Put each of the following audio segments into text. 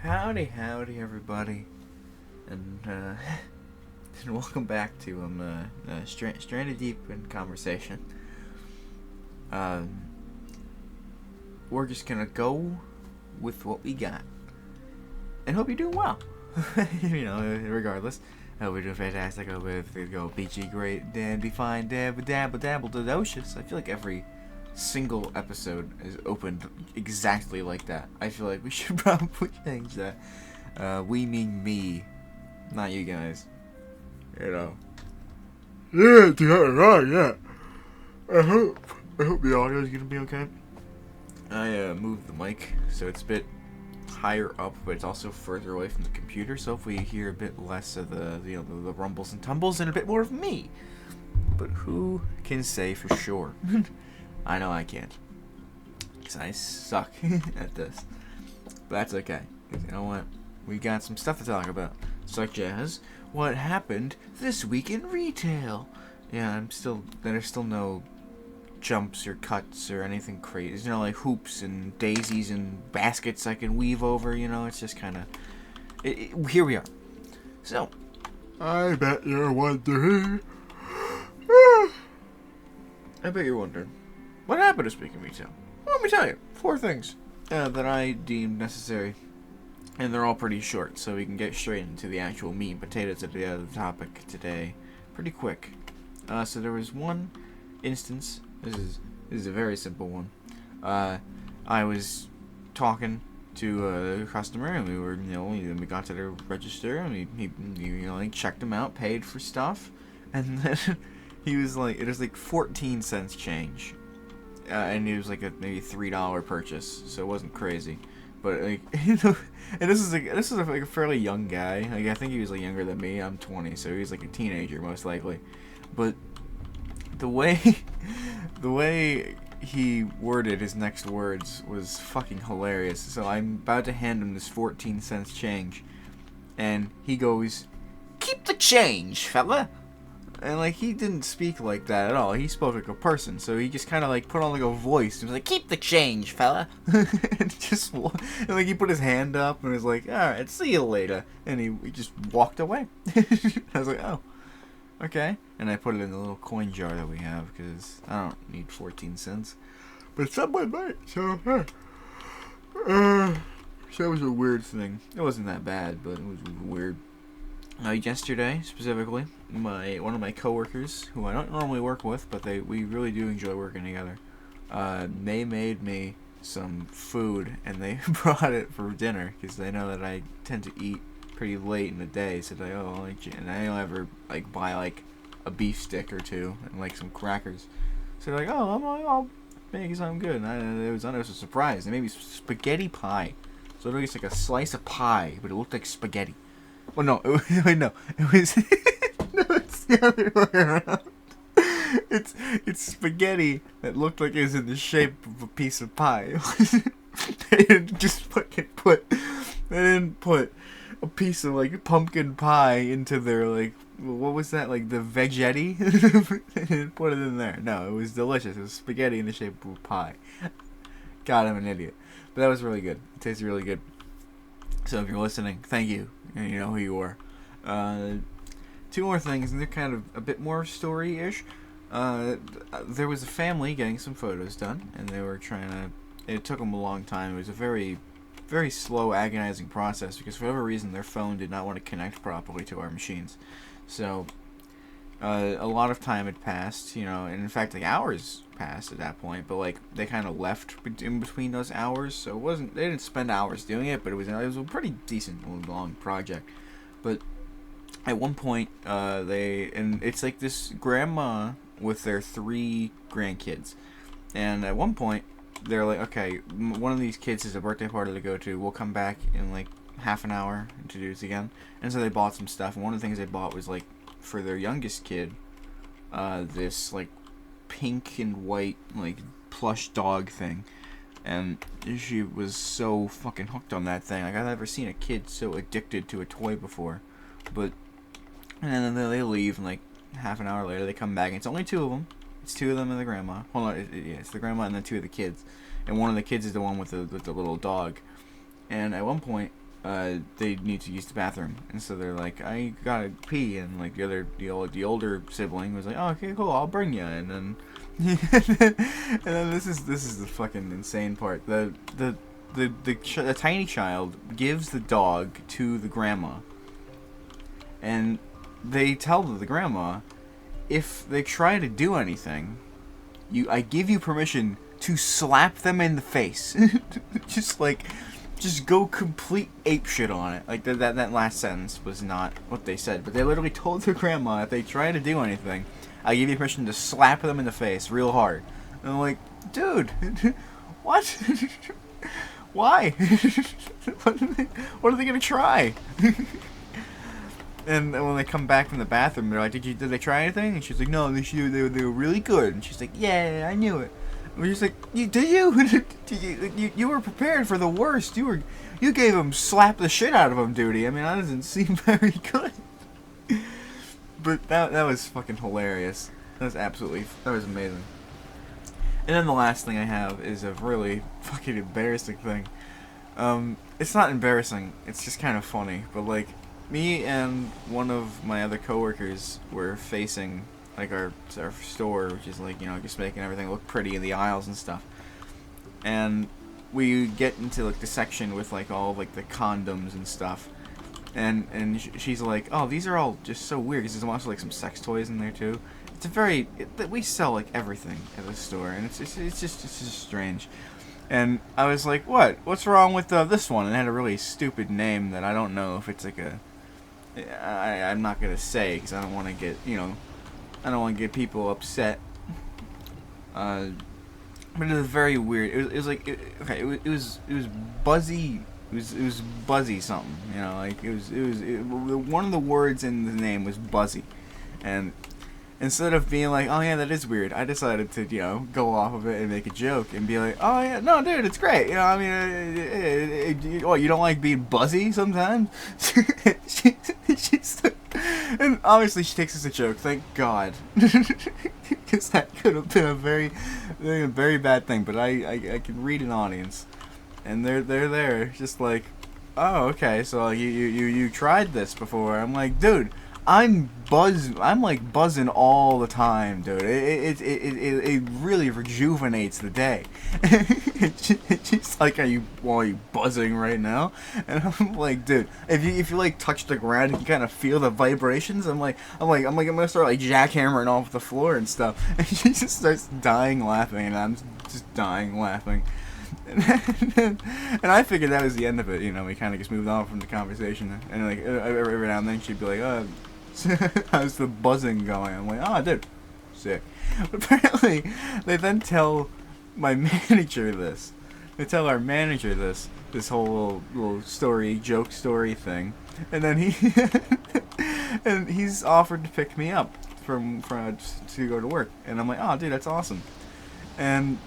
Howdy, everybody, and and welcome back to Stranded Deep in Conversation. We're just gonna go with what we got, and hope you're doing well. Regardless. I hope we're doing fantastic. I hope we go peachy, great, dandy, fine, dabble, delicious. I feel like every single episode is opened exactly like that. I feel like we should probably change that. We mean me, not you guys. Yeah, right, yeah. I hope the audio is gonna be okay. I moved the mic so it's a bit higher up, but it's also further away from the computer. So if we hear a bit less of the rumbles and tumbles and a bit more of me, but who can say for sure? I know I can't, because I suck at this. But that's okay. You know what? We got some stuff to talk about, such as what happened this week in retail. Yeah, there's still no jumps or cuts or anything crazy. There's no like hoops and daisies and baskets I can weave over. It's just kind of here we are. So I bet you're wondering. What happened to Speaking Retail? Well, let me tell you. 4 things that I deemed necessary. And they're all pretty short, so we can get straight into the actual meat and potatoes of the topic today pretty quick. So there was one instance. This is a very simple one. I was talking to a customer, and we got to the register, and he checked him out, paid for stuff, and then he was like, it was like 14 cents change. And it was like a maybe $3 purchase, so it wasn't crazy. But like, and this is like a fairly young guy. Like, I think he was like younger than me. I'm 20, so he's like a teenager most likely. But the way he worded his next words was fucking hilarious. So I'm about to hand him this 14 cents change, and he goes, "Keep the change, fella." And like, he didn't speak like that at all. He spoke like a person, so he just kind of like put on like a voice. He was like, "Keep the change, fella." And like he put his hand up and was like, "All right, see you later." And he just walked away. I was like, "Oh, okay." And I put it in the little coin jar that we have, because I don't need 14 cents. But someone might, so so it was a weird thing. It wasn't that bad, but it was weird. Yesterday, specifically, one of my coworkers, who I don't normally work with, but we really do enjoy working together, they made me some food, and they brought it for dinner, because they know that I tend to eat pretty late in the day, so and I don't ever, like, buy, like, a beef stick or two, and, like, some crackers. So they're like, "Oh, I'll make something good," and it was a surprise. They made me spaghetti pie. So it was like a slice of pie, but it looked like spaghetti. Well, no, it was, no, it's the other way around. It's spaghetti that looked like it was in the shape of a piece of pie. They didn't just they didn't put a piece of like pumpkin pie into their like, what was that, like the veggetti? They didn't put it in there. No, it was delicious. It was spaghetti in the shape of a pie. God, I'm an idiot. But that was really good. It tasted really good. So if you're listening, thank you. And you know who you are. 2 more things, and they're kind of a bit more story-ish. There was a family getting some photos done, and they were trying to... It took them a long time. It was a very, very slow, agonizing process, because for whatever reason, their phone did not want to connect properly to our machines. So, a lot of time had passed, and in fact, like, hours passed at that point, but like, they kind of left in between those hours, so they didn't spend hours doing it, but it was a pretty decent long project. But at one point, and it's like this grandma with their 3 grandkids, and at one point, they're like, "Okay, one of these kids has a birthday party to go to, we'll come back in like half an hour to do this again." And so they bought some stuff, and one of the things they bought was like, for their youngest kid, this like pink and white like plush dog thing, and she was so fucking hooked on that thing. Like, I've never seen a kid so addicted to a toy before. But and then they leave, and like half an hour later they come back, and it's only 2 of them. It's 2 of them and the grandma. Hold on, it's the grandma and then 2 of the kids, and one of the kids is the one with the little dog. And at one point, they need to use the bathroom, and so they're like, I gotta pee, and like the older sibling was like, oh, okay, cool, I'll bring you, and then and then this is the fucking insane part. The tiny child gives the dog to the grandma, and they tell the grandma, if they try to do anything, I give you permission to slap them in the face. Just go complete apeshit on it. Like, that last sentence was not what they said, but they literally told their grandma, if they try to do anything, I give you permission to slap them in the face real hard. And I'm like, dude, what? Why? What are they gonna try? And when they come back from the bathroom, they're like, did they try anything? And she's like, no, they were really good. And she's like, yeah, I knew it. And we're just like, you were prepared for the worst. You gave him slap the shit out of him duty. I mean, that doesn't seem very good. But that was fucking hilarious. That was amazing. And then the last thing I have is a really fucking embarrassing thing. It's not embarrassing, it's just kind of funny, but like, me and one of my other coworkers were facing like our store, which is like, just making everything look pretty in the aisles and stuff. And we get into like the section with like all like the condoms and stuff. And she's like, oh, these are all just so weird, because there's also like some sex toys in there too. We sell like everything at the store, and it's just strange. And I was like, what's wrong with this one? And it had a really stupid name that I don't know if it's like I'm not gonna say, because I don't want to get I don't want to get people upset. But it was very weird. It was like it was buzzy. It was buzzy something, like it was one of the words in the name was buzzy, and instead of being like, oh yeah, that is weird, I decided to go off of it and make a joke and be like, oh yeah, no dude, it's great, I mean, you don't like being buzzy sometimes? And obviously she takes this as a joke, thank God, because that could have been a very bad thing. But I can read an audience. And they're there, just like, oh, okay, so you tried this before. I'm like, dude, I'm like buzzing all the time, dude. It really rejuvenates the day. She's like, are you buzzing right now? And I'm like, dude, if you like touch the ground and you kind of feel the vibrations, I'm gonna start like jackhammering off the floor and stuff. And she just starts dying laughing, and I'm just dying laughing. And I figured that was the end of it. We kind of just moved on from the conversation. And like every now and then she'd be like, "Oh, how's the buzzing going?" I'm like, "Oh, dude, sick." But apparently, they then tell my manager this. They tell our manager this whole little joke story thing, and then he's offered to pick me up to go to work. And I'm like, "Oh, dude, that's awesome." And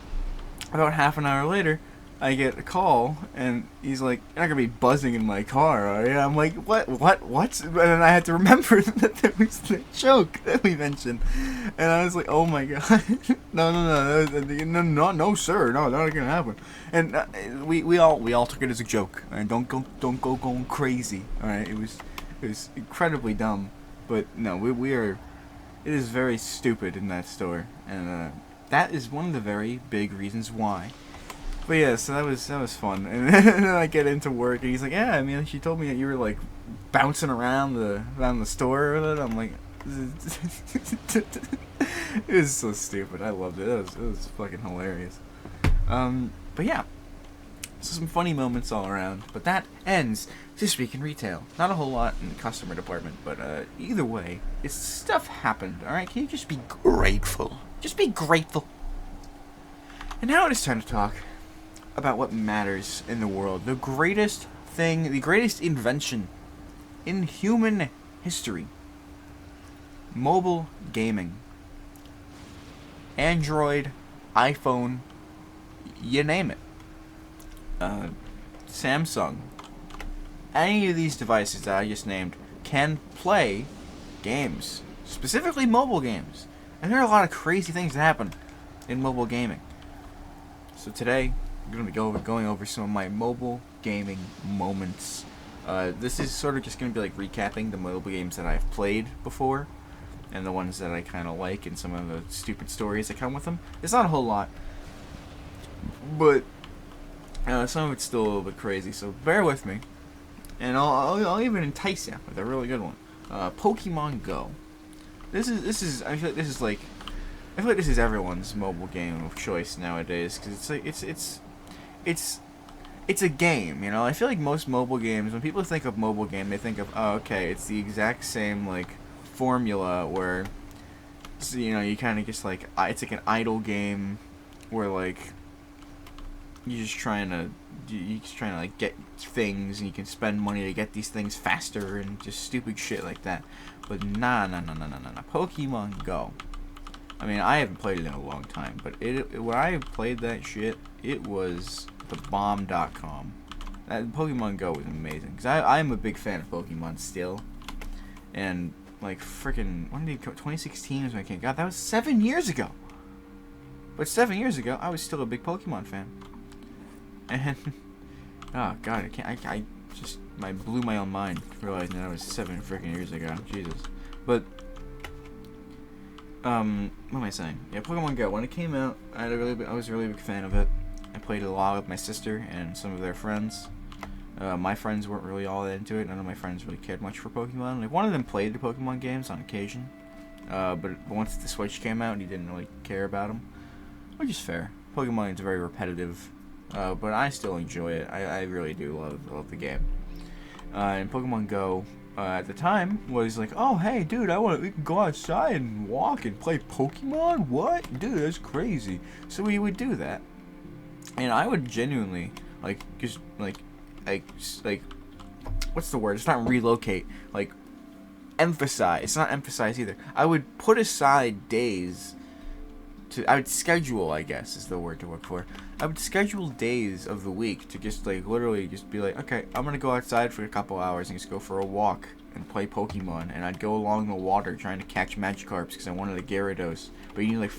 about half an hour later, I get a call, and he's like, "You're not gonna be buzzing in my car, are you?" I'm like, what? And then I had to remember that there was the joke that we mentioned, and I was like, oh my god, no, sir, no, not gonna happen. And we all took it as a joke. All right? Don't go going crazy. All right, it was incredibly dumb, but no, we are. It is very stupid in that store, and that is one of the very big reasons why. But yeah, so that was fun. And then I get into work, and he's like, "Yeah, I mean, she told me that you were like bouncing around the store with it." I'm like, it was so stupid. I loved it. It was fucking hilarious. But yeah, so some funny moments all around. But that ends This Week in Retail. Not a whole lot in the customer department, but either way, it's stuff happened. All right, can you just be grateful? Just be grateful. And now it is time to talk about what matters in the world. The greatest thing, the greatest invention in human history. Mobile gaming. Android, iPhone, you name it. Samsung. Any of these devices that I just named can play games. Specifically mobile games. And there are a lot of crazy things that happen in mobile gaming. So today, I'm going to be going over some of my mobile gaming moments This is sort of just going to be like recapping the mobile games that I've played before, and the ones that I kind of like, and some of the stupid stories that come with them. It's not a whole lot, but some of it's still a little bit crazy, so bear with me. And I'll even entice you with a really good one. Pokemon Go. I feel like this is like, I feel like this is everyone's mobile game of choice nowadays, because it's like it's a game, you know. I feel like most mobile games, when people think of mobile game, they think of, oh, okay, it's the exact same like formula where, so, you know, you kind of just like, it's like an idle game where like you're just trying to like get things, and you can spend money to get these things faster and just stupid shit like that. But nah. Pokemon Go. I mean, I haven't played it in a long time, but when I played that shit, it was the bomb.com. Pokemon Go was amazing, because I'm a big fan of Pokemon still. And like freaking, when did it come? 2016 was when it came. God, that was 7 years ago. But 7 years ago, I was still a big Pokemon fan. And oh god, I just blew my own mind realizing that was 7 freaking years ago. Jesus. But what am I saying? Yeah, Pokemon Go. When it came out, I was a really big fan of it. I played it a lot with my sister and some of their friends. My friends weren't really all that into it. None of my friends really cared much for Pokemon. Like, one of them played the Pokemon games on occasion, but once the Switch came out, he didn't really care about them, which is fair. Pokemon is very repetitive, but I still enjoy it. I really do love the game. And Pokemon Go, at the time, was like, oh hey dude, we can go outside and walk and play Pokemon? What? Dude, that's crazy. So we would do that. And I would genuinely, what's the word? It's not relocate. Like, emphasize. It's not emphasize either. I would put aside days I would schedule, I guess, is the word to look for. I would schedule days of the week to just, like, literally just be like, okay, I'm gonna go outside for a couple hours and just go for a walk and play Pokemon. And I'd go along the water trying to catch Magikarps because I wanted a Gyarados. But you need, like,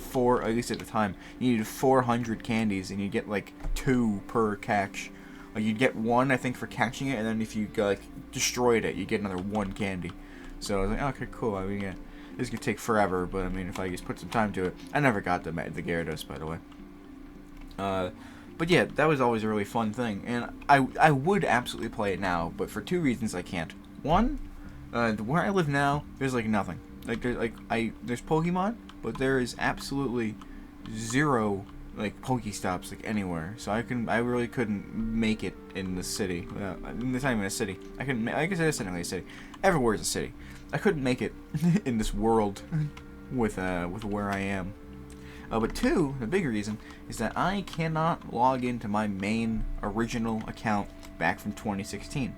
at least at the time, you needed 400 candies, and you get, like, 2 per catch. Like, you'd get 1, I think, for catching it, and then if you, like, destroyed it, you get another 1 candy. So I was like, okay, cool. I mean, yeah, this could take forever, but I mean, if I just put some time to it. I never got the Gyarados, by the way. But yeah, that was always a really fun thing, and I would absolutely play it now, but for 2 reasons I can't. One, where I live now, there's like nothing. Like there's Pokemon, but there is absolutely 0 like Pokestops like anywhere. So I really couldn't make it in the city. It's not even a city. I guess it is technically a city. Everywhere is a city. I couldn't make it in this world with where I am. But 2, the big reason, is that I cannot log into my main original account back from 2016.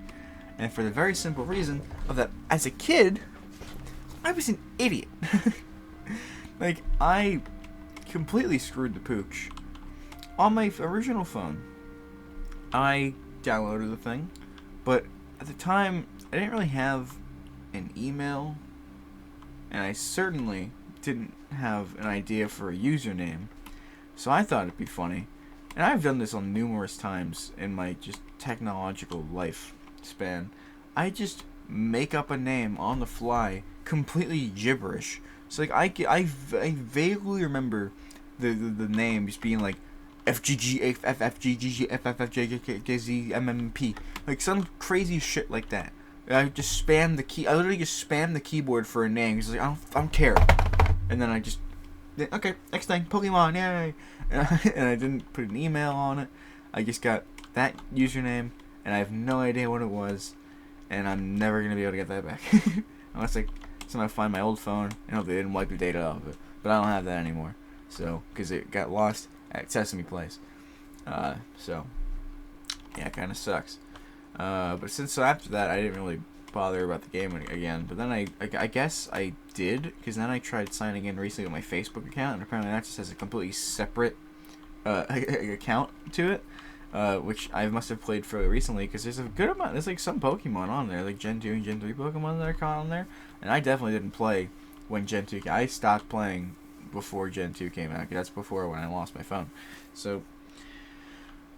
And for the very simple reason of that, as a kid, I was an idiot. Like, I completely screwed the pooch. On my original phone, I downloaded the thing, but at the time, I didn't really have an email, and I certainly didn't have an idea for a username, so I thought it'd be funny, and I've done this on numerous times in my just technological life span. I just make up a name on the fly, completely gibberish. So like I vaguely remember the name just being like FGG FFGG FFFJJKZ MMP, like some crazy shit like that. I just spam the key. I literally just spam the keyboard for a name. It's like I don't care. And then I just, okay, next thing, Pokemon, yay! And I didn't put an email on it. I just got that username, and I have no idea what it was, and I'm never gonna be able to get that back unless I somehow find my old phone and hope they didn't wipe the data off of it. But I don't have that anymore, so because it got lost at Sesame Place. So yeah, it kind of sucks. But so after that, I didn't really bother about the game again. But then I guess I did, because then I tried signing in recently with my Facebook account, and apparently that just has a completely separate account to it, which I must have played fairly recently, because there's a good amount. There's like some Pokemon on there, like Gen 2 and Gen 3 Pokemon that are caught on there, and I definitely didn't play when Gen 2 came. I stopped playing before Gen 2 came out, 'cause that's before when I lost my phone. So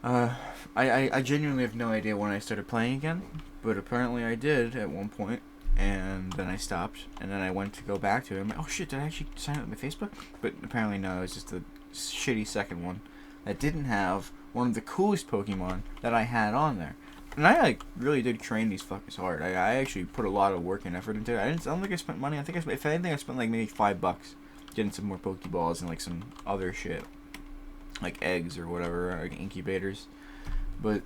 I genuinely have no idea when I started playing again, But apparently I did at one point, and then I stopped, and then I went to go back to it. I'm like, oh shit, did I actually sign up with my Facebook? But apparently no, it was just a shitty second one that didn't have one of the coolest Pokemon that I had on there. And I like really did train these fuckers hard. I actually put a lot of work and effort into it. I don't think I spent money. I think if anything, I spent like maybe $5 getting some more Pokeballs and like some other shit, like eggs or whatever, like incubators. But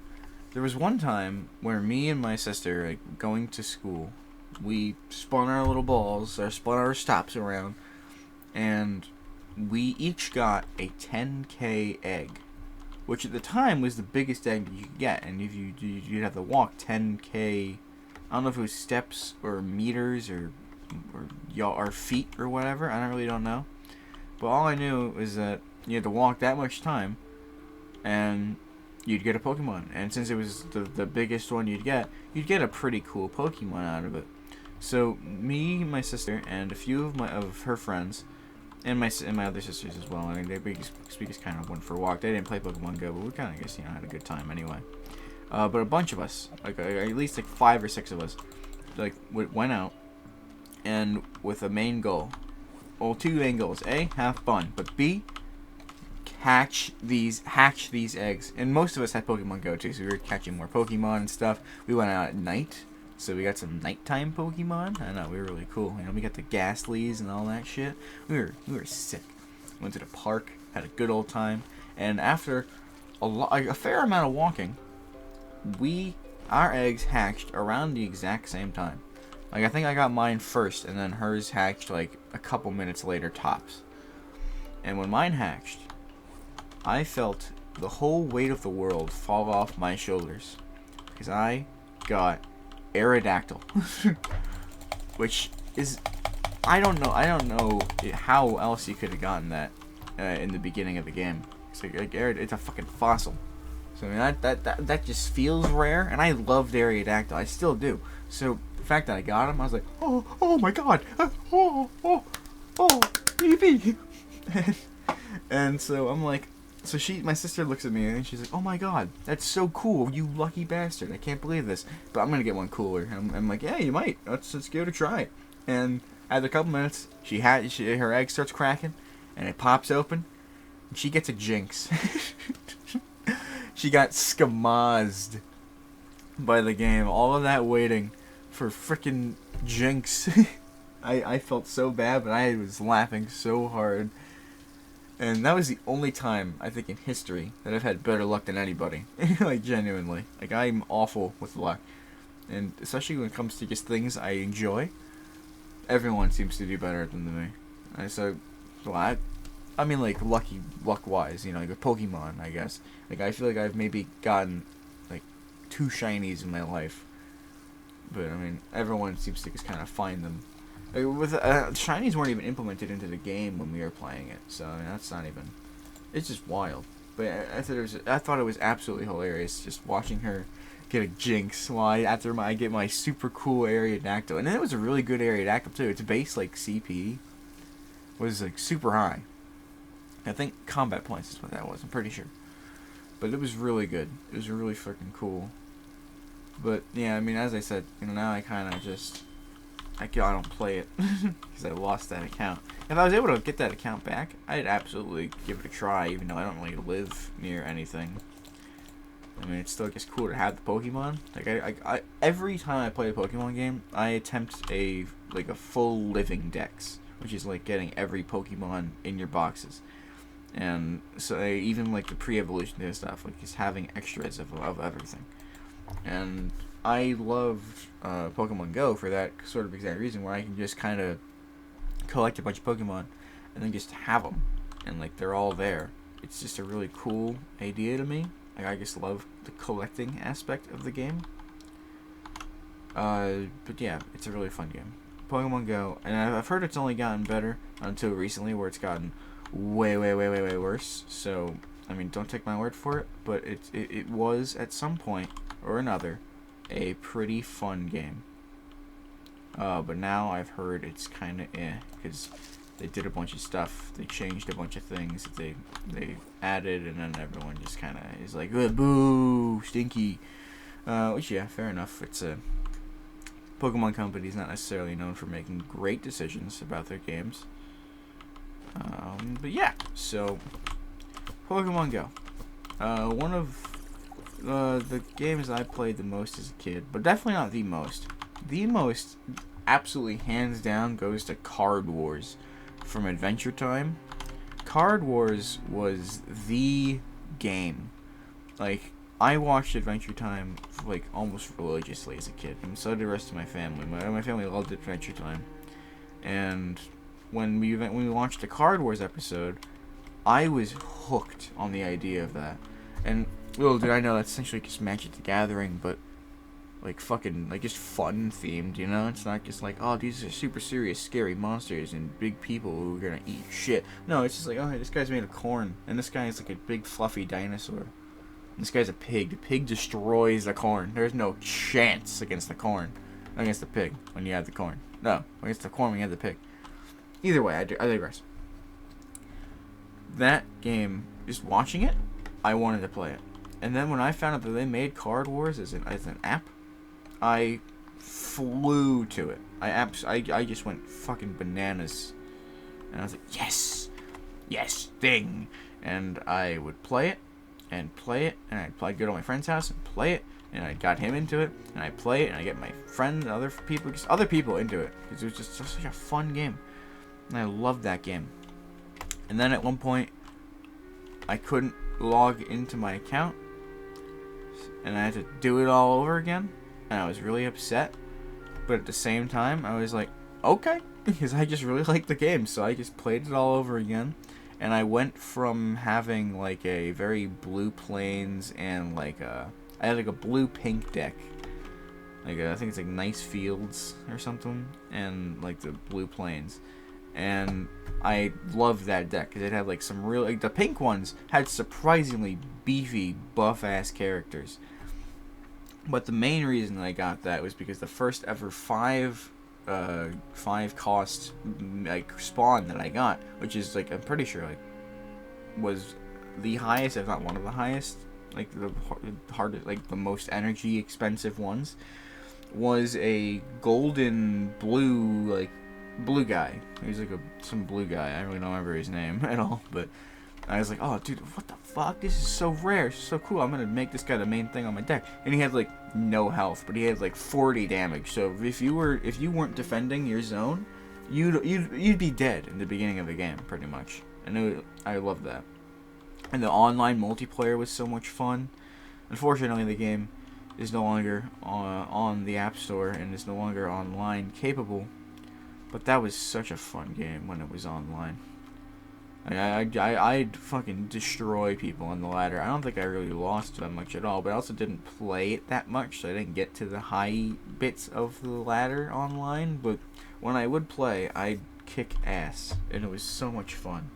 there was one time where me and my sister, like going to school, we spun our little balls, or spun our stops around, and we each got a 10K egg, which at the time was the biggest egg you could get. And if you'd have to walk 10K, I don't know if it was steps or meters or feet or whatever. I really don't know. But all I knew was that you had to walk that much time, and you'd get a Pokemon. And since it was the biggest one you'd get a pretty cool Pokemon out of it. So me, my sister, and a few of her friends, and my other sisters as well. I mean, we just kind of went for a walk. They didn't play Pokemon Go, but we kind of just had a good time anyway. But a bunch of us, like at least like 5 or 6 of us, like went out, and with a main goal. Well, 2 main goals: A, have fun, but B, hatch these eggs. And most of us had Pokemon Go too, so we were catching more Pokemon and stuff. We went out at night, so we got some nighttime Pokemon. I know, we were really cool. We got the Ghastlies and all that shit. We were sick. Went to the park, had a good old time, and after a fair amount of walking, our eggs hatched around the exact same time. Like, I think I got mine first, and then hers hatched like a couple minutes later tops. And when mine hatched, I felt the whole weight of the world fall off my shoulders, because I got Aerodactyl, which is, I don't know how else you could have gotten that in the beginning of the game. It's like it's a fucking fossil. So I mean that just feels rare, and I loved Aerodactyl. I still do. So the fact that I got him, I was like, oh my god, baby. And so I'm like, my sister looks at me and she's like, oh my god, that's so cool, you lucky bastard, I can't believe this, but I'm gonna get one cooler. I'm like, yeah, you might, let's give it a try. And after a couple minutes, her egg starts cracking, and it pops open, and she gets a Jinx. She got skamazed by the game. All of that waiting for frickin' Jinx. I felt so bad, but I was laughing so hard. And that was the only time, I think, in history that I've had better luck than anybody. Like, genuinely. Like, I'm awful with luck. And especially when it comes to just things I enjoy, everyone seems to do better than me. And so, well, I mean, like, luck-wise, like with Pokemon, I guess. Like, I feel like I've maybe gotten, like, 2 shinies in my life. But, I mean, everyone seems to just kind of find them. Like, with shinies weren't even implemented into the game when we were playing it, so I mean, that's not even. It's just wild. But I thought it was absolutely hilarious just watching her get a Jinx while after I get my super cool Aerodactyl, and then it was a really good Aerodactyl too. Its base like CP was like super high. I think combat points is what that was. I'm pretty sure, but it was really good. It was really freaking cool. But yeah, I mean, as I said, now I kind of just. I don't play it because I lost that account. If I was able to get that account back, I'd absolutely give it a try, even though I don't really live near anything. I mean, it's still just cool to have the Pokemon. Like I every time I play a Pokemon game, I attempt a full living dex, which is like getting every Pokemon in your boxes. And so even like the pre-evolution stuff, like just having extras of everything. And I loved Pokemon Go for that sort of exact reason, where I can just kind of collect a bunch of Pokemon and then just have them, and like they're all there. It's just a really cool idea to me. Like, I just love the collecting aspect of the game. But yeah, it's a really fun game, Pokemon Go, and I've heard it's only gotten better until recently, where it's gotten way worse. So I mean, don't take my word for it, but it was at some point or another a pretty fun game. But now I've heard it's kind of because they did a bunch of stuff. They changed a bunch of things that they added, and then everyone just kind of is like, boo, stinky. Which, yeah, fair enough. It's a Pokemon company is not necessarily known for making great decisions about their games. But yeah, so Pokemon Go. One of the games I played the most as a kid, but definitely not the most. The most, absolutely hands down, goes to Card Wars from Adventure Time. Card Wars was the game. Like, I watched Adventure Time like almost religiously as a kid, and so did the rest of my family. My family loved Adventure Time, and when we launched the Card Wars episode, I was hooked on the idea of that. And little did I know that's essentially just Magic the Gathering, but like fucking like just fun themed, you know? It's not just like, oh, these are super serious, scary monsters and big people who are gonna eat shit. No, it's just like, oh, hey, this guy's made of corn, and this guy is like a big fluffy dinosaur. This guy's a pig. The pig destroys the corn. There's no chance against the corn, against the pig when you have the corn. No, against the corn when you have the pig. Either way, I digress. That game, just watching it, I wanted to play it. And then when I found out that they made Card Wars as an app, I flew to it. I just went fucking bananas. And I was like, yes, thing. And I would play it, and I'd go to my friend's house and play it, and I got him into it, and I play it, and I get my friends and other people into it, because it was just such a fun game. And I loved that game. And then at one point, I couldn't log into my account, and I had to do it all over again, and I was really upset. But at the same time, I was like, okay, because I just really liked the game, so I just played it all over again. And I went from having like a very blue plains and I had like a blue pink deck, like I think it's like Nice Fields or something, and like the blue plains. And I loved that deck because it had like some real, like the pink ones had surprisingly beefy, buff ass characters. But the main reason I got that was because the first ever five cost like spawn that I got, which is like I'm pretty sure like was the highest, if not one of the highest, like the hardest, like the most energy expensive ones, was a golden blue guy. He was like some blue guy. I really don't remember his name at all, but I was like, oh dude, what the fuck? This is so rare. It's so cool. I'm gonna make this guy the main thing on my deck. And he had like no health, but he had like 40 damage. So if you weren't defending your zone, you'd be dead in the beginning of the game, pretty much. And I loved that. And the online multiplayer was so much fun. Unfortunately, the game is no longer on the App Store and is no longer online capable. But that was such a fun game when it was online. I'd fucking destroy people on the ladder. I don't think I really lost that much at all, but I also didn't play it that much, so I didn't get to the high bits of the ladder online. But when I would play, I'd kick ass, and it was so much fun.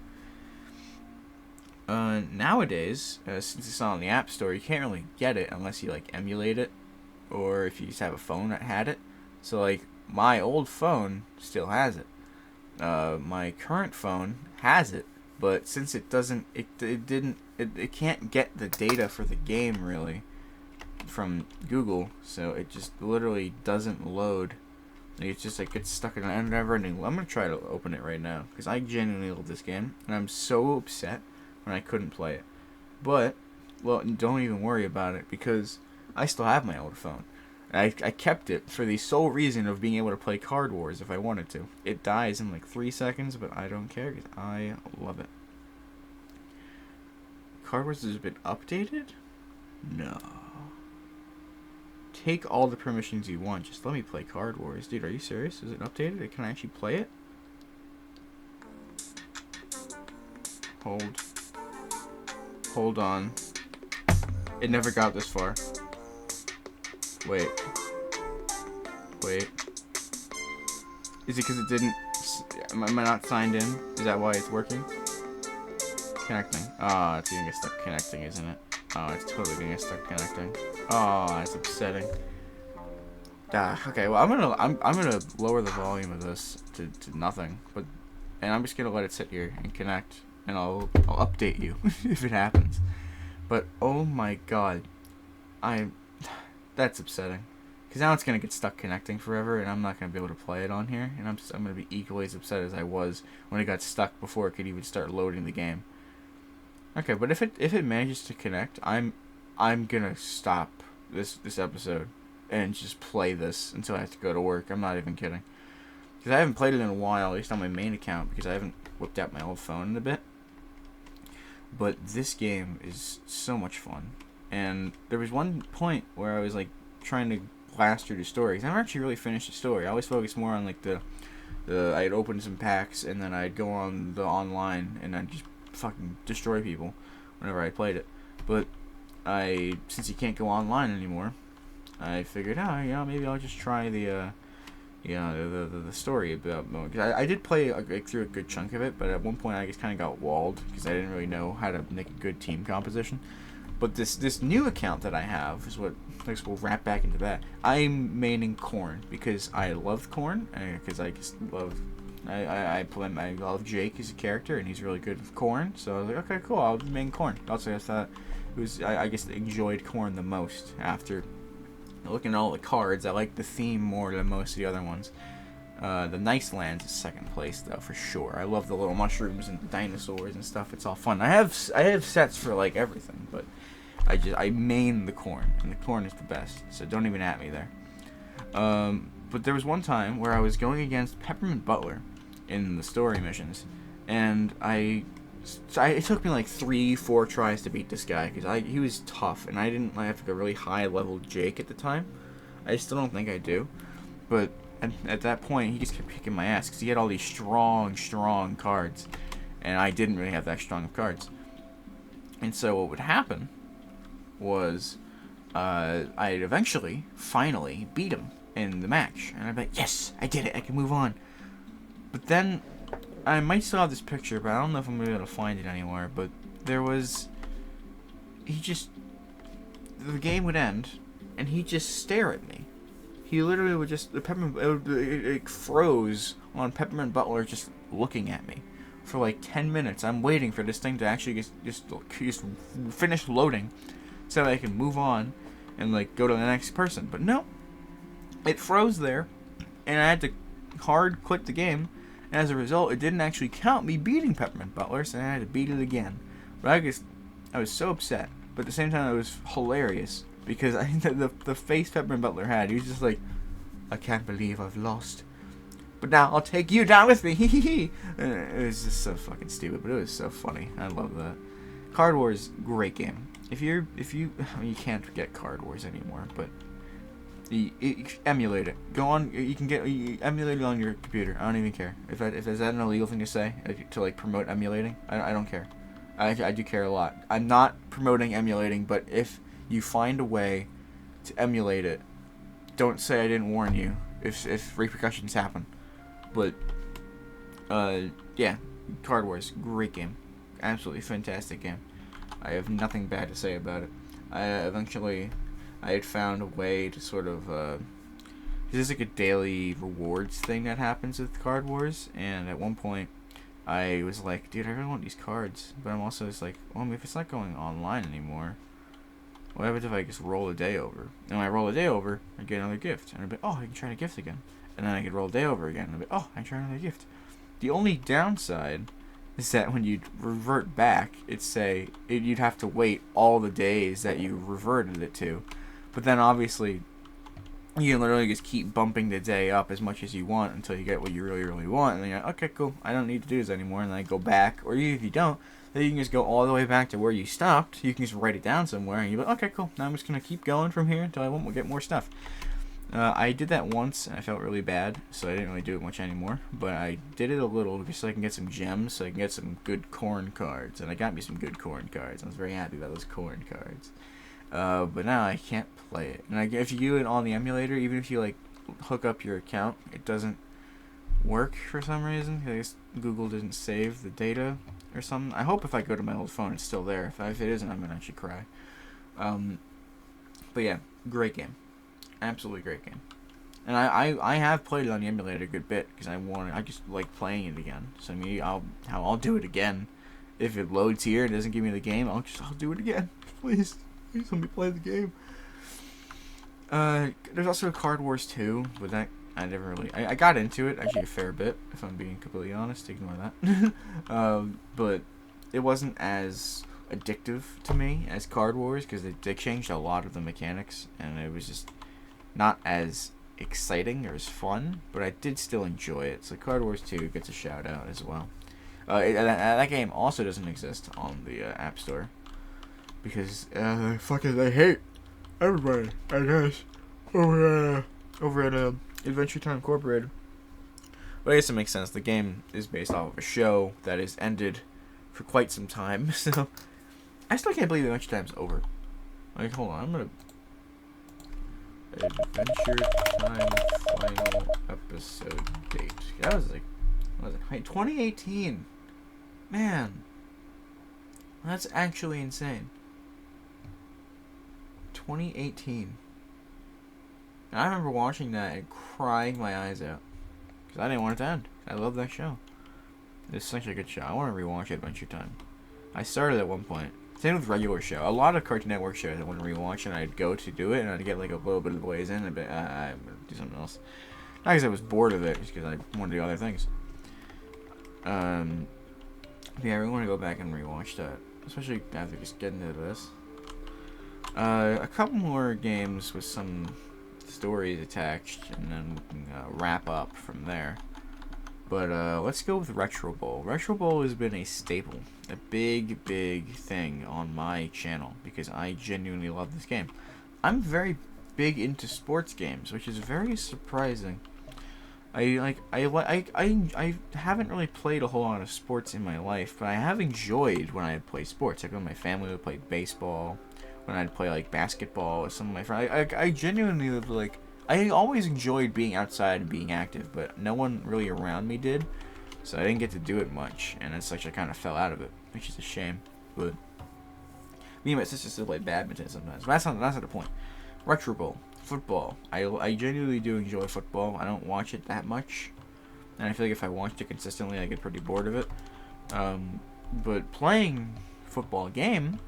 Nowadays, since it's not on the App Store, you can't really get it unless you like emulate it, or if you just have a phone that had it. So like my old phone still has it. My current phone has it, but since it doesn't, it can't get the data for the game really from Google, so it just literally doesn't load. It's just like gets stuck in an never-ending. I'm gonna try to open it right now because I genuinely love this game, and I'm so upset when I couldn't play it. But well, don't even worry about it because I still have my old phone. I kept it for the sole reason of being able to play Card Wars if I wanted to. It dies in like 3 seconds, but I don't care because I love it. Card Wars has been updated? No. Take all the permissions you want. Just let me play Card Wars. Dude, are you serious? Is it updated? Can I actually play it? Hold on. It never got this far. Wait. Is it because it didn't... Am I not signed in? Is that why it's working? Connecting. Oh, it's gonna get stuck connecting, isn't it? Oh, it's totally gonna get stuck connecting. Oh, that's upsetting. Okay, well, I'm gonna lower the volume of this to nothing, and I'm just gonna let it sit here and connect, and I'll update you if it happens. But oh my god, that's upsetting. Because now it's going to get stuck connecting forever, and I'm not going to be able to play it on here. And I'm going to be equally as upset as I was when it got stuck before it could even start loading the game. Okay, but if it manages to connect, I'm gonna stop this episode and just play this until I have to go to work. I'm not even kidding. Because I haven't played it in a while, at least on my main account, because I haven't whipped out my old phone in a bit. But this game is so much fun. And there was one point where I was like trying to blast through the story. Because I never actually really finished the story. I always focused more on like the I'd open some packs and then I'd go on the online and I'd just fucking destroy people whenever I played it. But since you can't go online anymore, I figured, maybe I'll just try the story about. I did play through a good chunk of it, but at one point I just kind of got walled because I didn't really know how to make a good team composition. But this new account that I have is what we'll wrap back into that. I'm maining Corn because I love Corn, because I just love. I love Jake as a character, and he's really good with Corn. So I was like, okay, cool, I'll main Corn. Also, I thought it was. I guess enjoyed Corn the most after looking at all the cards. I like the theme more than most of the other ones. The Nice Lands is second place though for sure. I love the little mushrooms and the dinosaurs and stuff. It's all fun. I have sets for like everything, but I main the Corn, and the Corn is the best. So don't even at me there. But there was one time where I was going against Peppermint Butler in the story missions, and it took me like 3-4 tries to beat this guy because he was tough, and I didn't have like a really high level Jake at the time. I still don't think I do, but at that point he just kept kicking my ass because he had all these strong cards, and I didn't really have that strong of cards. And so what would happen was I'd eventually finally beat him in the match, and I'd be like, yes, I did it, I can move on. But then I might still have this picture, but I don't know if I'm gonna be able to find it anywhere. But the game would end, and he'd just stare at me. He literally would just it froze on Peppermint Butler just looking at me for like 10 minutes. I'm waiting for this thing to actually just finish loading, so that I can move on and like go to the next person. But no, it froze there, and I had to hard quit the game. And as a result, it didn't actually count me beating Peppermint Butler, so I had to beat it again. But I was so upset, but at the same time, it was hilarious because I think that the face Peppermint Butler had, he was just like, I can't believe I've lost, but now I'll take you down with me. It was just so fucking stupid, but it was so funny. I love that. Card Wars, great game. You can't get Card Wars anymore, but you emulate it. Go on. You can emulate it on your computer. I don't even care. If is that an illegal thing to say to like promote emulating? I don't care. I do care a lot. I'm not promoting emulating, but if you find a way to emulate it, don't say I didn't warn you if repercussions happen. But yeah, Card Wars, great game, absolutely fantastic game. I have nothing bad to say about it. I had found a way to sort of there's like a daily rewards thing that happens with Card Wars, and at one point I was like, dude, I really want these cards, but I'm also just like, well, if it's not going online anymore, what happens if I just roll a day over? And when I roll a day over, I get another gift, and I'd be, oh, I can try a gift again, and then I could roll a day over again, and I'd be, oh, I can try another gift. The only downside is that when you revert back, you'd have to wait all the days that you reverted it to. But then obviously, you can literally just keep bumping the day up as much as you want until you get what you really, really want. And then you're like, okay, cool, I don't need to do this anymore. And then I go back, or even if you don't, then you can just go all the way back to where you stopped. You can just write it down somewhere, and you're like, okay, cool, now I'm just going to keep going from here until I won't get more stuff. I did that once, and I felt really bad, so I didn't really do it much anymore. But I did it a little just so I can get some gems, so I can get some good Corn cards. And I got me some good Corn cards. I was very happy about those Corn cards. But now I can't play it. And if you do it on the emulator, even if you like hook up your account, it doesn't work for some reason. I guess Google didn't save the data or something. I hope if I go to my old phone, it's still there. If it isn't, I'm gonna actually cry. But yeah, great game, absolutely great game. And I have played it on the emulator a good bit because I just like playing it again. So maybe I'll do it again. If it loads here and doesn't give me the game, I'll do it again. Please let me play the game. There's also Card Wars 2, but that I never really. I got into it actually a fair bit, if I'm being completely honest. Ignore that. But it wasn't as addictive to me as Card Wars because they changed a lot of the mechanics, and it was just not as exciting or as fun. But I did still enjoy it. So Card Wars 2 gets a shout out as well. That game also doesn't exist on the App Store because fucking I hate everybody, I guess, over at Adventure Time Incorporated. But I guess it makes sense. The game is based off of a show that is ended for quite some time, so I still can't believe Adventure Time's over. Like, hold on, I'm gonna Adventure Time final episode date. That was like, what was it? 2018. Man, that's actually insane. 2018. And I remember watching that and crying my eyes out because I didn't want it to end. I love that show. It's such a good show. I want to rewatch Adventure Time. I started at one point. Same with regular show. A lot of Cartoon Network shows I want to rewatch, and I'd go to do it, and I'd get like a little bit of the ways in, and I'm gonna do something else. Not because I was bored of it, just because I wanted to do other things. Yeah, I really want to go back and rewatch that, especially after just getting into this. A couple more games with some stories attached, and then we can wrap up from there. But let's go with Retro Bowl. Retro Bowl has been a staple, a big thing on my channel because I genuinely love this game. I'm very big into sports games, which is very surprising. I haven't really played a whole lot of sports in my life, but I have enjoyed when I play sports. Like when my family would play baseball, when I'd play like basketball with some of my friends. I genuinely like. I always enjoyed being outside and being active, but no one really around me did, so I didn't get to do it much, and it's like I kind of fell out of it, which is a shame. But me and my sister still play badminton sometimes. But that's not the point. Retro Bowl, football. I genuinely do enjoy football. I don't watch it that much, and I feel like if I watched it consistently, I get pretty bored of it. But playing football game,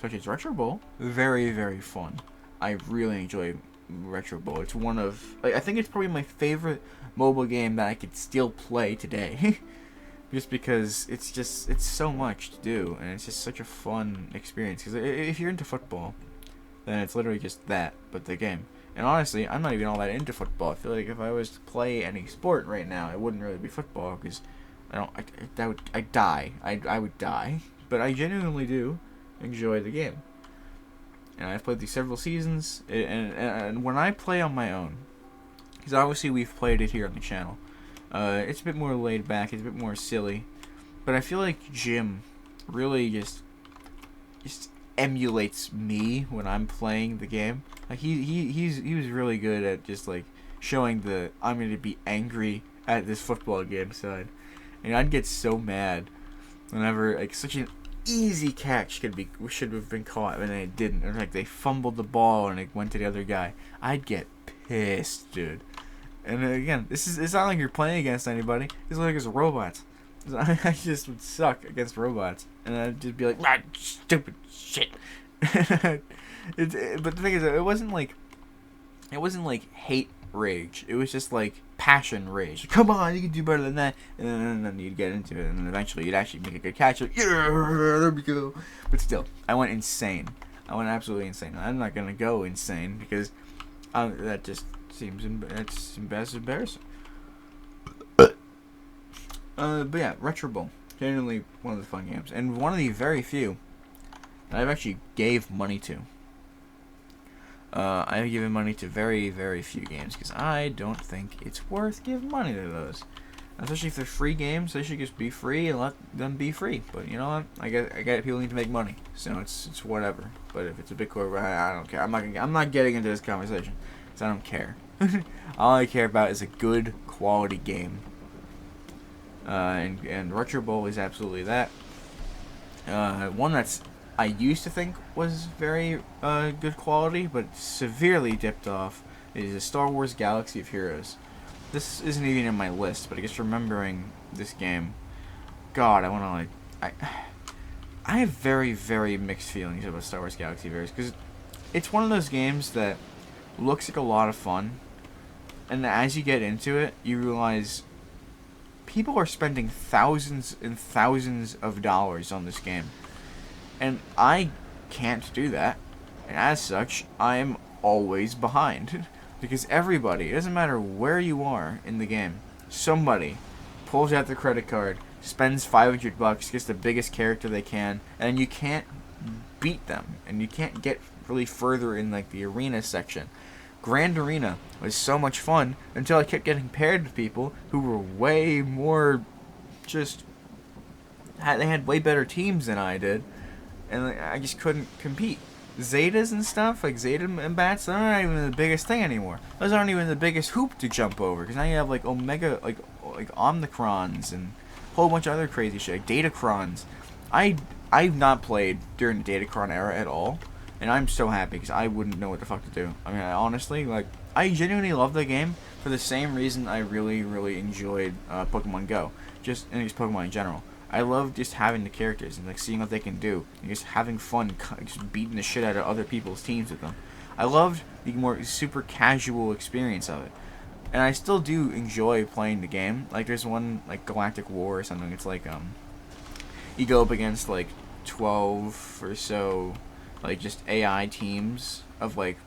such as Retro Bowl, very fun. I really enjoy Retro Bowl. It's one of, like, I think it's probably my favorite mobile game that I could still play today. Just because it's so much to do, and it's just such a fun experience. Because if you're into football, then it's literally just that, but the game. And honestly, I'm not even all that into football. I feel like if I was to play any sport right now, it wouldn't really be football, because I'd die. I would die. But I genuinely do enjoy the game. And I've played these several seasons, and when I play on my own, because obviously we've played it here on the channel, it's a bit more laid back, it's a bit more silly, but I feel like Jim really just emulates me when I'm playing the game. Like he was really good at just like showing the I'm gonna be angry at this football game side, and I'd get so mad whenever like such an easy catch should have been caught and it didn't, or like they fumbled the ball and it went to the other guy. I'd get pissed, dude. And again, it's not like you're playing against anybody. It's like it's robots. I just would suck against robots, and I'd just be like, ah, stupid shit. But the thing is, it wasn't like hate rage. It was just like passion rage. Come on, you can do better than that. And then you'd get into it, and then eventually you'd actually make a good catch. Like, yeah, there we go. But still, I went insane. I went absolutely insane. I'm not gonna go insane because that just seems embarrassing. But yeah, Retro Bowl, genuinely one of the fun games, and one of the very few that I've actually gave money to. I've given money to very few games because I don't think it's worth giving money to those. Especially if they're free games, they should just be free and let them be free. But you know what? I get people need to make money, so it's whatever. But if it's a big corporate, I don't care. I'm not getting into this conversation because I don't care. All I care about is a good quality game. And Retro Bowl is absolutely that. One that's I used to think was very good quality, but severely dipped off, is a Star Wars Galaxy of Heroes. This isn't even in my list, but I guess remembering this game, God, I want to like, I have very mixed feelings about Star Wars Galaxy of Heroes, because it's one of those games that looks like a lot of fun, and as you get into it, you realize people are spending thousands and thousands of dollars on this game, and I can't do that, and as such, I'm always behind. Because everybody, it doesn't matter where you are in the game, somebody pulls out their credit card, spends $500, gets the biggest character they can, and you can't beat them, and you can't get really further in like the arena section. Grand Arena was so much fun until I kept getting paired with people who were way more just they had way better teams than I did, and like, I just couldn't compete. Zetas and stuff, like Zeta and bats, they're not even the biggest thing anymore. Those aren't even the biggest hoop to jump over, because now you have like Omega, like Omnicrons and a whole bunch of other crazy shit, like Datacrons. I've not played during the Datacron era at all, and I'm so happy because I wouldn't know what the fuck to do. I mean, honestly, like, I genuinely love the game for the same reason I really, really enjoyed Pokemon Go, and just Pokemon in general. I love just having the characters and like seeing what they can do and just having fun, just beating the shit out of other people's teams with them. I loved the more super casual experience of it, and I still do enjoy playing the game. Like there's one like Galactic War or something. It's like you go up against like 12 or so like just AI teams of like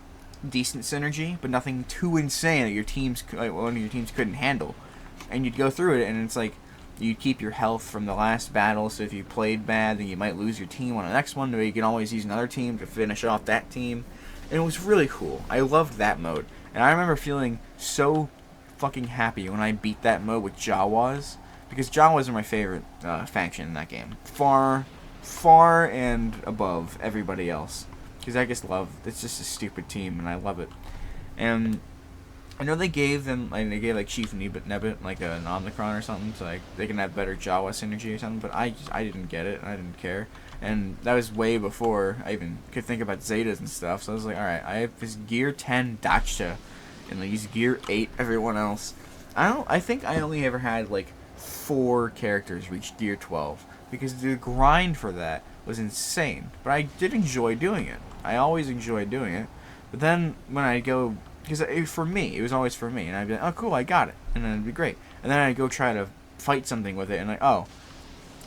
decent synergy, but nothing too insane that one of your teams couldn't handle, and you'd go through it, and it's like. You keep your health from the last battle, so if you played bad, then you might lose your team on the next one, but you can always use another team to finish off that team. And it was really cool. I loved that mode. And I remember feeling so fucking happy when I beat that mode with Jawas, because Jawas are my favorite faction in that game. Far and above everybody else. Because I just love, it's just a stupid team, and I love it. And I know they gave like Chief Nebbit like an Omnicron or something, so like they can have better Jawa synergy or something. But I didn't get it. I didn't care, and that was way before I even could think about Zetas and stuff. So I was like, all right, I have this Gear 10 Dacha, and like these Gear 8 everyone else. I think I only ever had like 4 characters reach Gear 12 because the grind for that was insane. But I did enjoy doing it. I always enjoyed doing it. But then when I go. Because for me, it was always for me, and I'd be like, oh cool, I got it, and then it'd be great. And then I'd go try to fight something with it, and like, oh,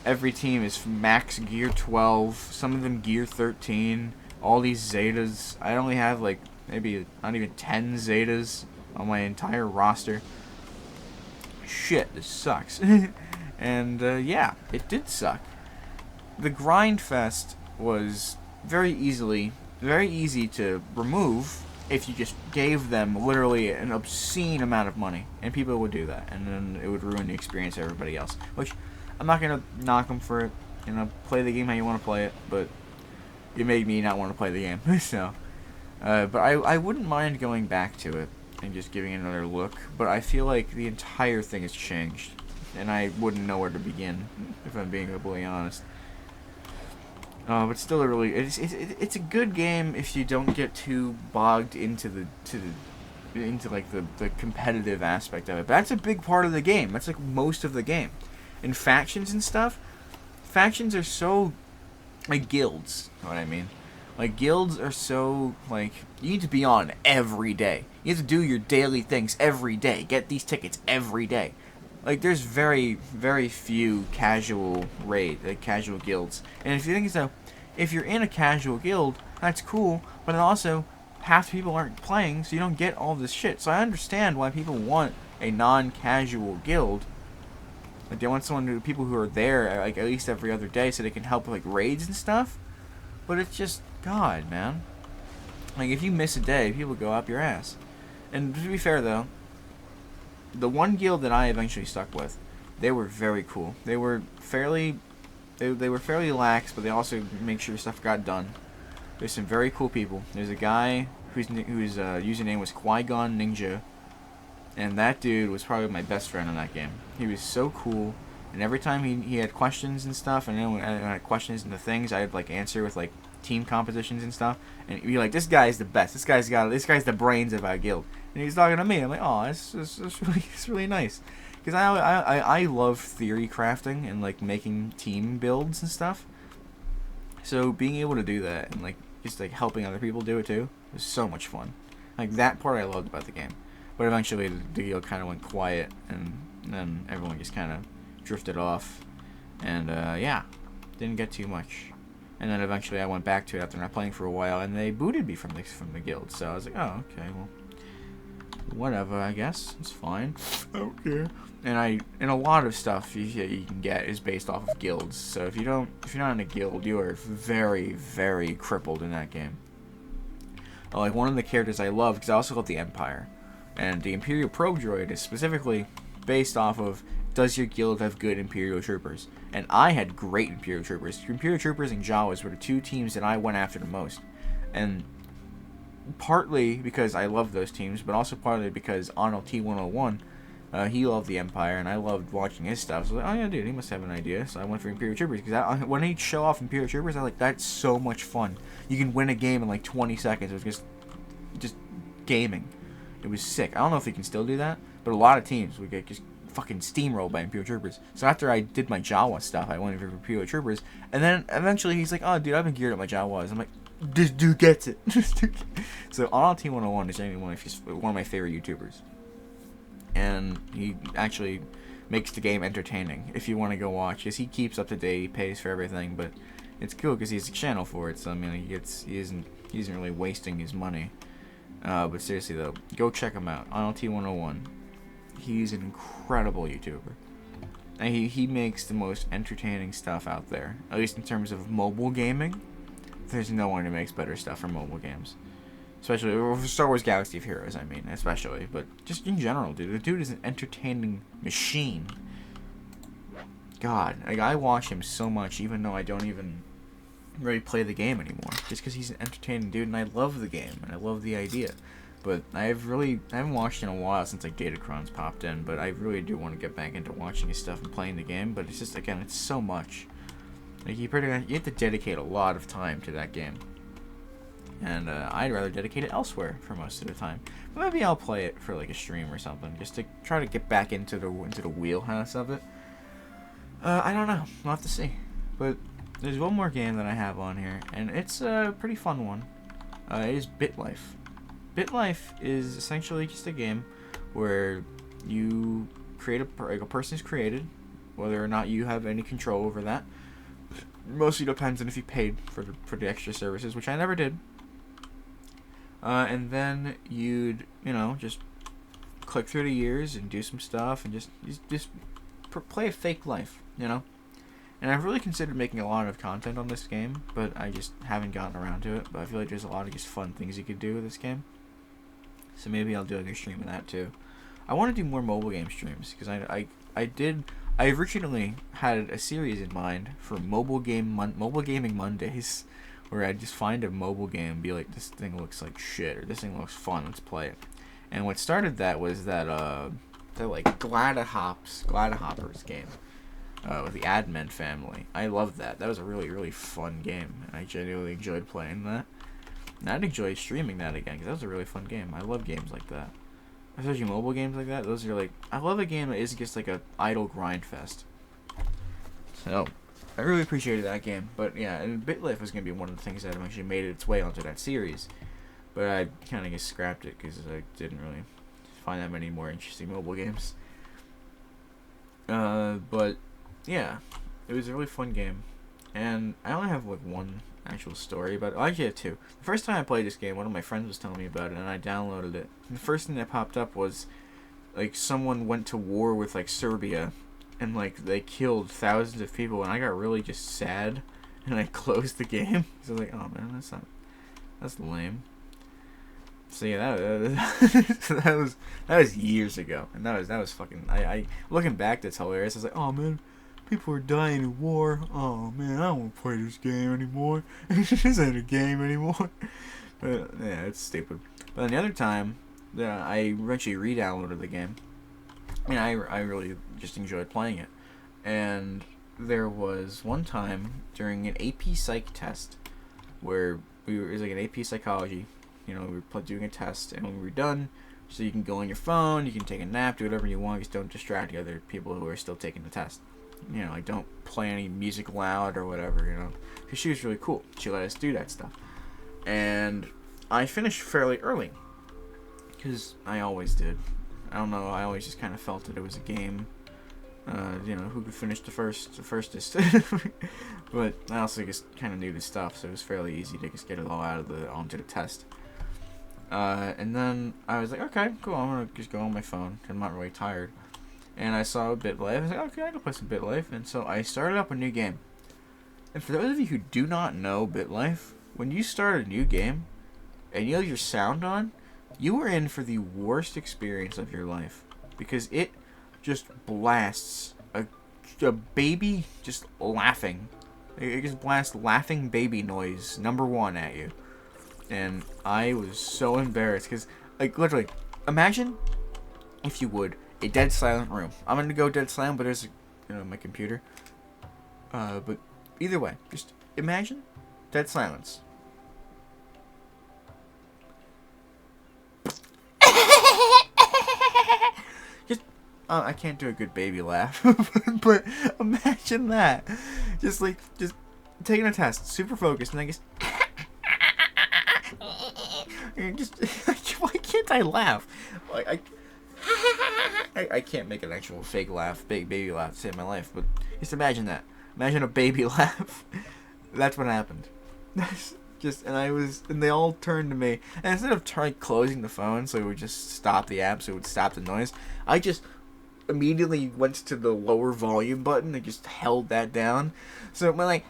every team is max Gear 12, some of them Gear 13, all these Zetas. I only have like, maybe not even 10 Zetas on my entire roster. Shit, this sucks. And yeah, it did suck. The grind fest was very easy to remove, if you just gave them literally an obscene amount of money, and people would do that, and then it would ruin the experience of everybody else. Which, I'm not gonna knock them for it. You know, play the game how you want to play it, but it made me not want to play the game. So, but I wouldn't mind going back to it and just giving it another look. But I feel like the entire thing has changed, and I wouldn't know where to begin if I'm being completely honest. But still, it's a good game if you don't get too bogged into the competitive aspect of it. But that's a big part of the game. That's like most of the game. And factions and stuff, factions are so like guilds. You know what I mean? Like guilds are so like you need to be on every day. You have to do your daily things every day. Get these tickets every day. Like, there's very, very few casual guilds. And if you think so, if you're in a casual guild, that's cool, but then also, half the people aren't playing, so you don't get all this shit. So I understand why people want a non-casual guild. Like, they want people who are there, like, at least every other day, so they can help with, like, raids and stuff. But it's just, God, man. Like, if you miss a day, people go up your ass. And to be fair, though, the one guild that I eventually stuck with, they were very cool. They were fairly lax, but they also make sure stuff got done. There's some very cool people. There's a guy whose username was Qui-Gon Ninja, and that dude was probably my best friend in that game. He was so cool, and every time he had questions and stuff, and then when I had questions and the things, I'd like answer with like team compositions and stuff, and he'd be like, "This guy's the best. This guy's the brains of our guild." And he's talking to me. I'm like, oh, it's really nice. Because I love theory crafting and, like, making team builds and stuff. So being able to do that and, like, just, like, helping other people do it, too, was so much fun. Like, that part I loved about the game. But eventually the guild kind of went quiet, and then everyone just kind of drifted off. And, yeah, didn't get too much. And then eventually I went back to it after not playing for a while, and they booted me from the guild. So I was like, oh, okay, well, whatever, I guess. It's fine. I don't care. And a lot of stuff you can get is based off of guilds. So if you're not in a guild, you are very, very crippled in that game. Like, one of the characters I love, because I also love the Empire, and the Imperial Probe Droid is specifically based off of, does your guild have good Imperial Troopers? And I had great Imperial Troopers. Imperial Troopers and Jawas were the two teams that I went after the most. And partly because I love those teams, but also partly because Arnold T-101, he loved the Empire, and I loved watching his stuff. So I was like, oh yeah, dude, he must have an idea. So I went for Imperial Troopers, because when he'd show off Imperial Troopers, I was like, that's so much fun. You can win a game in like 20 seconds. It was just gaming. It was sick. I don't know if he can still do that, but a lot of teams would get just fucking steamrolled by Imperial Troopers. So after I did my Jawa stuff, I went for Imperial Troopers, and then eventually he's like, oh dude, I've been geared up my Jawas. I'm like, this dude gets it. So Arnold T-101 is genuinely one of my favorite YouTubers. And he actually makes the game entertaining if you want to go watch, because he keeps up to date, he pays for everything, but it's cool because he's a channel for it, so I mean he isn't really wasting his money. But seriously though, go check him out. Arnold T-101. He's an incredible YouTuber. And he makes the most entertaining stuff out there. At least in terms of mobile gaming. There's no one who makes better stuff for mobile games. Especially for Star Wars Galaxy of Heroes, I mean, especially. But just in general, dude. The dude is an entertaining machine. God, like, I watch him so much, even though I don't even really play the game anymore. Just because he's an entertaining dude, and I love the game, and I love the idea. But I haven't watched in a while since like Datacron's popped in, but I really do want to get back into watching his stuff and playing the game. But it's just, again, it's so much. Like, you have to dedicate a lot of time to that game. And I'd rather dedicate it elsewhere for most of the time. But maybe I'll play it for like a stream or something, just to try to get back into the wheelhouse of it. I don't know. We'll have to see. But there's one more game that I have on here, and it's a pretty fun one. It is BitLife. BitLife is essentially just a game where you create a person is created, whether or not you have any control over that. Mostly depends on if you paid for the extra services, which I never did. And then you'd just click through the years and do some stuff and just play a fake life, And I've really considered making a lot of content on this game, but I just haven't gotten around to it. But I feel like there's a lot of just fun things you could do with this game. So maybe I'll do like a stream of that too. I want to do more mobile game streams, because I originally had a series in mind for mobile gaming Mondays, where I'd just find a mobile game and be like, this thing looks like shit, or this thing looks fun, let's play it. And what started that was that like Gladahoppers game with the Admin family. I loved that. That was a really, really fun game, and I genuinely enjoyed playing that. And I'd enjoy streaming that again, because that was a really fun game. I love games like that. Especially mobile games like that. Those are like, I love a game that isn't just like a idle grind fest. So, I really appreciated that game. But yeah, and BitLife was going to be one of the things that actually made its way onto that series. But I kind of just scrapped it, because I didn't really find that many more interesting mobile games. But yeah, it was a really fun game. And I only have like one actual story, but I actually have two. The first time I played this game, one of my friends was telling me about it, and I downloaded it. And the first thing that popped up was like someone went to war with like Serbia, and like they killed thousands of people, and I got really just sad, and I closed the game. So I was like, oh man, that's lame. So yeah, that was years ago, and that was fucking. I looking back, that's hilarious. I was like, oh man, people are dying in war. Oh man, I don't want to play this game anymore. This ain't a game anymore. But yeah, it's stupid. But then the other time, I eventually re-downloaded the game, and I really just enjoyed playing it. And there was one time during an AP Psych test where it was like an AP Psychology. We were doing a test, and when we were done, so you can go on your phone, you can take a nap, do whatever you want, just don't distract the other people who are still taking the test. Like, don't play any music loud or whatever, Because she was really cool. She let us do that stuff. And I finished fairly early. because I always did. I don't know, I always just kind of felt that it was a game. Who could finish the firstest. But I also just kind of knew the stuff, so it was fairly easy to just get it all onto the test. And then I was like, okay, cool, I'm gonna just go on my phone. I'm not really tired. And I saw BitLife. I was like, okay, I can play some BitLife. And so I started up a new game. And for those of you who do not know BitLife, when you start a new game and you have your sound on, you are in for the worst experience of your life, because it just blasts a baby just laughing. It just blasts laughing baby noise #1 at you. And I was so embarrassed because, like, literally, imagine, if you would, a dead silent room. I'm gonna go dead silent, but there's, my computer. But either way, just imagine dead silence. I can't do a good baby laugh, but imagine that. Just taking a test, super focused, and why can't I laugh? Like, I can't make an actual fake laugh, big baby laugh to save my life, but just imagine that. Imagine a baby laugh. That's what happened. And they all turned to me, and instead of closing the phone so it would just stop the app, so it would stop the noise, I just immediately went to the lower volume button and just held that down. So it went like,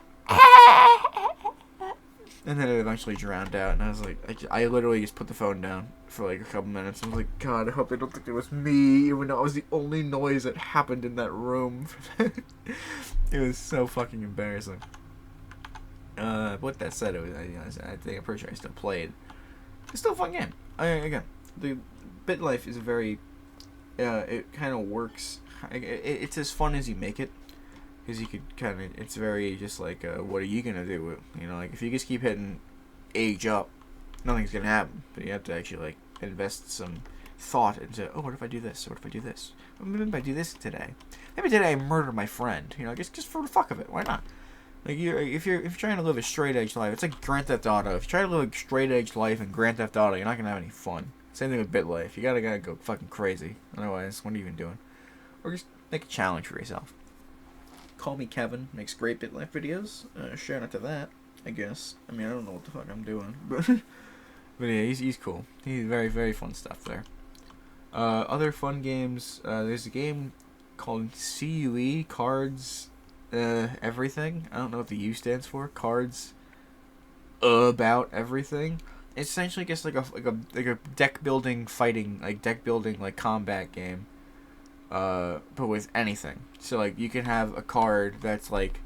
and then it eventually drowned out. And I was like, I literally just put the phone down for like a couple minutes. I was like, God, I hope they don't think it was me, even though it was the only noise that happened in that room. It was so fucking embarrassing. With that said, I think I'm pretty sure I still played. It's still a fun game. Again, the BitLife is a very it kind of works. It's as fun as you make it, because you could it's very just like, what are you gonna do? Like, if you just keep hitting age up, nothing's gonna happen. But you have to actually like invest some thought into, oh, what if I do this? What if I do this? Maybe if I do this today. Maybe today I murder my friend. Just for the fuck of it. Why not? Like, if you're trying to live a straight edge life, it's like Grand Theft Auto. If you try to live a straight edge life in Grand Theft Auto, you're not gonna have any fun. Same thing with BitLife. You gotta go fucking crazy. Otherwise, what are you even doing? Or just make a challenge for yourself. Call Me Kevin makes great BitLife videos. Shout out to that, I guess. I don't know what the fuck I'm doing, but yeah, he's cool. He's very, very fun stuff there. Other fun games. There's a game called CUE, Cards, Everything. I don't know what the U stands for. Cards About Everything. It's essentially just like a deck building combat game, but with anything. So like, you can have a card that's like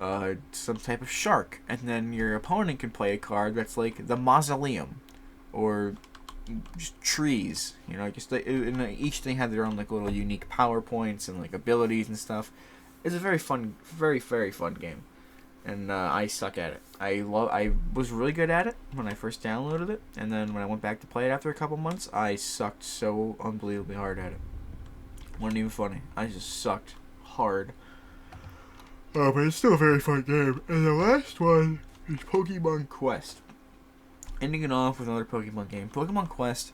some type of shark, and then your opponent can play a card that's like the mausoleum, or just trees. Each thing had their own like little unique power points and like abilities and stuff. It's a very fun, very, very fun game. And I suck at it. I was really good at it when I first downloaded it, and then when I went back to play it after a couple months, I sucked so unbelievably hard at it. Wasn't even funny. I just sucked hard. But it's still a very fun game. And the last one is Pokemon Quest. Ending it off with another Pokemon game. Pokemon Quest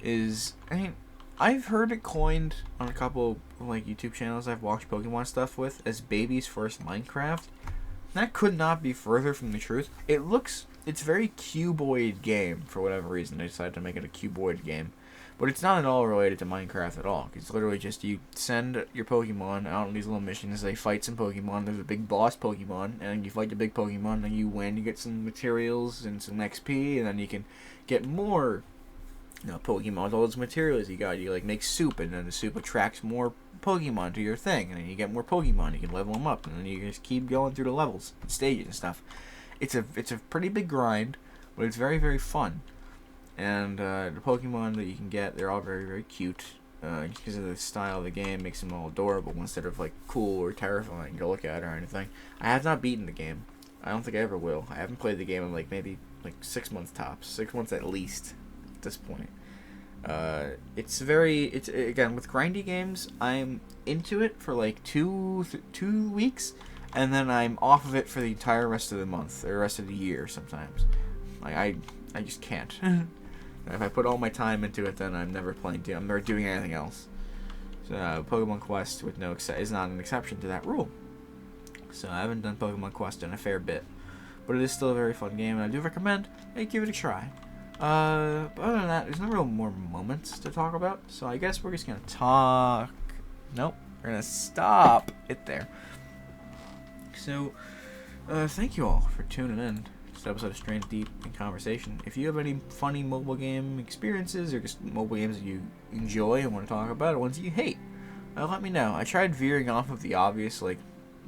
is, I've heard it coined on a couple like YouTube channels I've watched Pokemon stuff with as baby's first Minecraft. That could not be further from the truth. It's very cuboid game for whatever reason. They decided to make it a cuboid game. But it's not at all related to Minecraft at all. It's literally just you send your Pokemon out on these little missions. They fight some Pokemon. There's a big boss Pokemon, and you fight the big Pokemon, and you win. You get some materials and some XP, and then you can get more Pokemon. All those materials you got. You like make soup, and then the soup attracts more Pokemon to your thing, and then you get more Pokemon. You can level them up, and then you just keep going through the levels and stages and stuff. It's a pretty big grind, but it's very, very fun. And the Pokemon that you can get, they're all very, very cute. Just because of the style of the game, makes them all adorable instead of like cool or terrifying to look at or anything. I have not beaten the game. I don't think I ever will. I haven't played the game in maybe 6 months tops, 6 months at least at this point. It's again, with grindy games, I'm into it for like 2 weeks, and then I'm off of it for the entire rest of the month or rest of the year sometimes. I just can't. If I put all my time into it, then I'm never playing. I'm never doing anything else. So Pokemon Quest with is not an exception to that rule. So I haven't done Pokemon Quest in a fair bit, but it is still a very fun game, and I do recommend give it a try. But other than that, there's no real more moments to talk about. So I guess we're just gonna talk. Nope, we're gonna stop it there. So, thank you all for tuning in to this episode of Strand Deep in Conversation. If you have any funny mobile game experiences or just mobile games that you enjoy and want to talk about, or ones that you hate, let me know. I tried veering off of the obvious, like,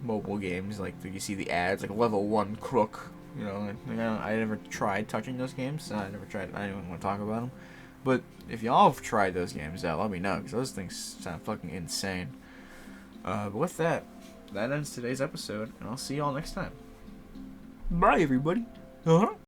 mobile games, like you see the ads, like Level 1 Crook. You know, I never tried touching those games, so I didn't want to talk about them. But if y'all have tried those games out, let me know, because those things sound fucking insane. But with that ends today's episode, and I'll see y'all next time. Bye, everybody. Uh-huh.